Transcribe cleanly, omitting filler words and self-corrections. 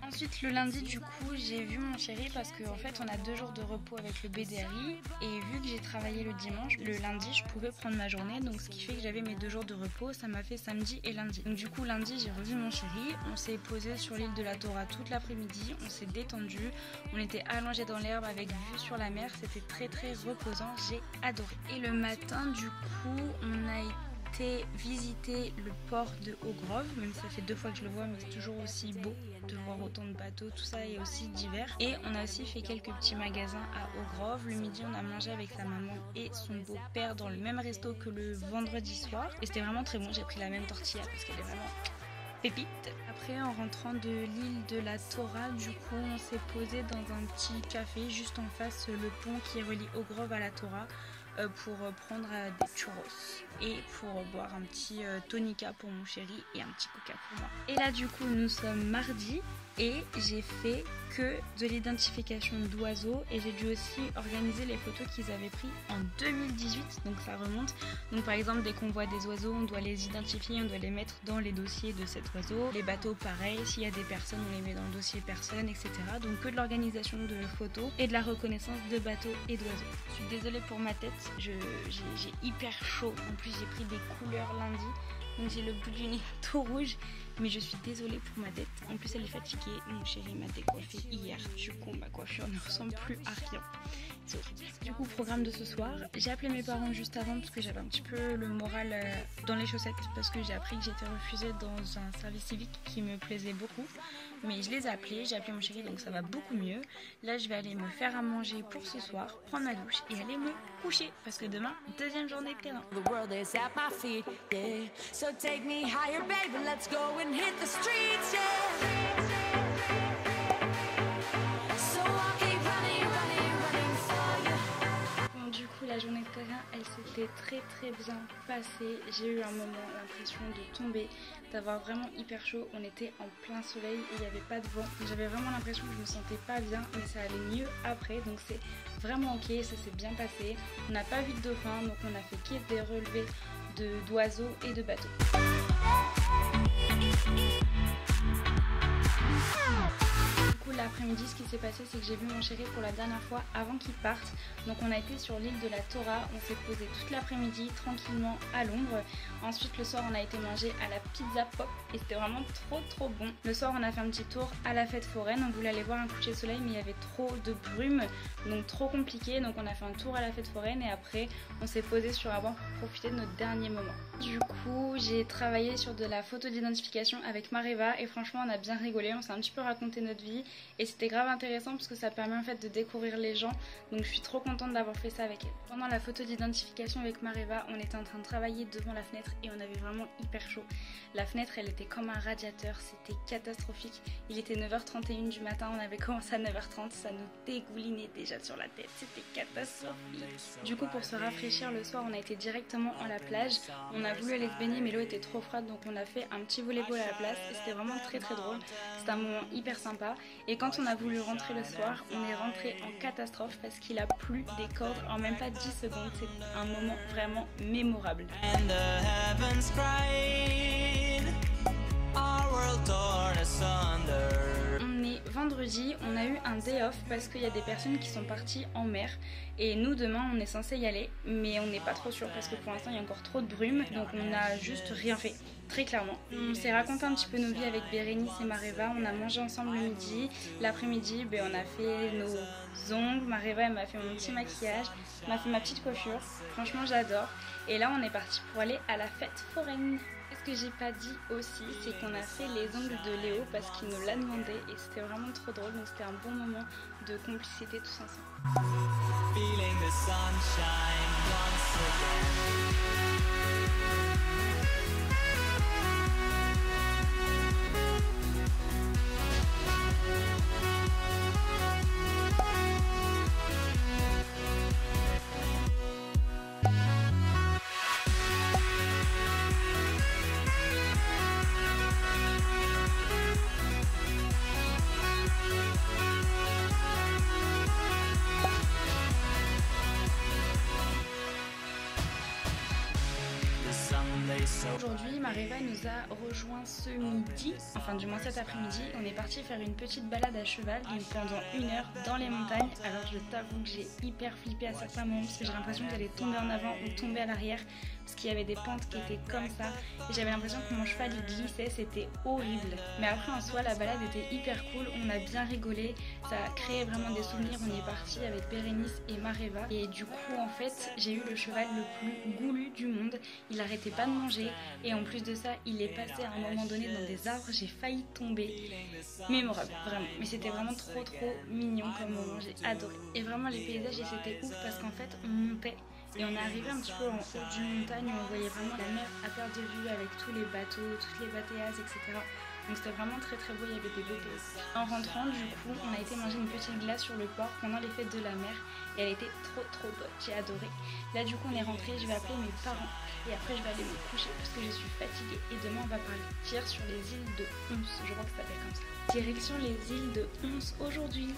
Ensuite le lundi du coup j'ai vu mon chéri parce qu'en fait on a 2 jours de repos avec le BDRI et vu que j'ai travaillé le dimanche, le lundi je pouvais prendre ma journée, donc ce qui fait que j'avais mes 2 jours de repos, ça m'a fait samedi et lundi. Donc du coup lundi j'ai revu mon chéri, on s'est posé sur l'île de la Torah toute l'après-midi, on s'est détendu, on était allongé dans l'herbe avec vue sur la mer, c'était très très reposant, j'ai adoré. Et le matin du coup on a été visiter le port de Haut-Grove, même si ça fait 2 fois que je le vois, mais c'est toujours aussi beau de voir autant de bateaux, tout ça est aussi divers. Et on a aussi fait quelques petits magasins à Haut-Grove. Le midi on a mangé avec sa maman et son beau-père dans le même resto que le vendredi soir et c'était vraiment très bon, j'ai pris la même tortilla parce qu'elle est vraiment pépite. Après en rentrant de l'île de la Torah, du coup on s'est posé dans un petit café juste en face le pont qui relie Haut-Grove à la Torah pour prendre des churros et pour boire un petit tonica pour mon chéri et un petit coca pour moi. Et là du coup nous sommes mardi et j'ai fait que de l'identification d'oiseaux et j'ai dû aussi organiser les photos qu'ils avaient pris en 2018, donc ça remonte. Donc par exemple dès qu'on voit des oiseaux on doit les identifier, on doit les mettre dans les dossiers de cet oiseau. Les bateaux pareil, s'il y a des personnes on les met dans le dossier personnes, etc. Donc que de l'organisation de photos et de la reconnaissance de bateaux et d'oiseaux. Je suis désolée pour ma tête, j'ai hyper chaud, en plus j'ai pris des couleurs lundi, donc j'ai le bout du nez tout rouge, mais je suis désolée pour ma tête. En plus elle est fatiguée, mon chéri m'a décoiffée hier, du coup ma coiffure ne ressemble plus à rien. Du coup programme de ce soir, j'ai appelé mes parents juste avant parce que j'avais un petit peu le moral dans les chaussettes parce que j'ai appris que j'étais refusée dans un service civique qui me plaisait beaucoup, mais je les ai appelés, j'ai appelé mon chéri donc ça va beaucoup mieux. Là je vais aller me faire à manger pour ce soir, prendre ma douche et aller me coucher parce que demain deuxième journée de terrain. La journée de terrain elle s'était très bien passée, j'ai eu un moment l'impression de tomber, d'avoir vraiment hyper chaud, on était en plein soleil et il n'y avait pas de vent, j'avais vraiment l'impression que je me sentais pas bien mais ça allait mieux après donc c'est vraiment ok, ça s'est bien passé, on n'a pas vu de dauphin donc on a fait que des relevés d'oiseaux et de bateaux. L'après-midi ce qui s'est passé c'est que j'ai vu mon chéri pour la dernière fois avant qu'il parte, donc on a été sur l'île de la Torah, on s'est posé toute l'après-midi tranquillement à l'ombre. Ensuite le soir on a été manger à la pizza pop et c'était vraiment trop bon. Le soir on a fait un petit tour à la fête foraine, on voulait aller voir un coucher de soleil mais il y avait trop de brume donc trop compliqué, donc on a fait un tour à la fête foraine et après on s'est posé sur un banc pour profiter de notre dernier moment. Du coup j'ai travaillé sur de la photo d'identification avec Mareva et franchement on a bien rigolé, on s'est un petit peu raconté notre vie et c'était grave intéressant parce que ça permet en fait de découvrir les gens, donc je suis trop contente d'avoir fait ça avec elle. Pendant la photo d'identification avec Mareva, on était en train de travailler devant la fenêtre et on avait vraiment hyper chaud. La fenêtre elle était comme un radiateur, c'était catastrophique. Il était 9h31 du matin, on avait commencé à 9h30, ça nous dégoulinait déjà sur la tête, c'était catastrophique. Du coup pour se rafraîchir le soir on a été directement à la plage, on a voulu aller se baigner mais l'eau était trop froide donc on a fait un petit volleyball à la place et c'était vraiment très drôle, c'était un moment hyper sympa. Et quand on a voulu rentrer le soir, on est rentré en catastrophe parce qu'il a plu des cordes en même pas 10 secondes. C'est un moment vraiment mémorable. On est vendredi, on a eu un day off parce qu'il y a des personnes qui sont parties en mer et nous demain on est censé y aller mais on n'est pas trop sûr parce que pour l'instant il y a encore trop de brume donc on n'a juste rien fait. Très clairement. On s'est raconté un petit peu nos vies avec Bérénice et Mareva, on a mangé ensemble le midi, l'après-midi on a fait nos ongles, Mareva elle m'a fait mon petit maquillage, m'a fait ma petite coiffure, franchement j'adore. Et là on est parti pour aller à la fête foraine. Ce que j'ai pas dit aussi c'est qu'on a fait les ongles de Léo parce qu'il nous l'a demandé et c'était vraiment trop drôle, donc c'était un bon moment de complicité tous ensemble. Feeling the sunshine once again. aujourd'hui, Mareva nous a rejoint ce midi, enfin du moins cet après-midi. On est parti faire une petite balade à cheval, donc pendant 1 heure dans les montagnes. Alors je t'avoue que j'ai hyper flippé à certains moments parce que j'ai l'impression que j'allais tomber en avant ou tomber à l'arrière parce qu'il y avait des pentes qui étaient comme ça et j'avais l'impression que mon cheval il glissait, c'était horrible. Mais après en soi la balade était hyper cool, on a bien rigolé, ça a créé vraiment des souvenirs. On est parti avec Bérénice et Mareva et du coup en fait j'ai eu le cheval le plus goulu du monde. Il arrêtait pas de manger et en plus de ça il est passé à un moment donné dans des arbres, j'ai failli tomber. Mémorable vraiment, mais c'était vraiment trop mignon comme moment, j'ai adoré. Et vraiment les paysages c'était ouf parce qu'en fait on montait et on est arrivé un petit peu en haut d'une montagne où on voyait vraiment la mer à perte de vue avec tous les bateaux, toutes les batéas, etc. Donc c'était vraiment très beau, il y avait des beaux paysages. En rentrant du coup, on a été manger une petite glace sur le port pendant les fêtes de la mer et elle était trop bonne, j'ai adoré. Là du coup on est rentré, je vais appeler mes parents et après je vais aller me coucher parce que je suis fatiguée et demain on va partir sur les îles de Ons, je crois que ça s'appelle comme ça. Direction les îles de Ons aujourd'hui.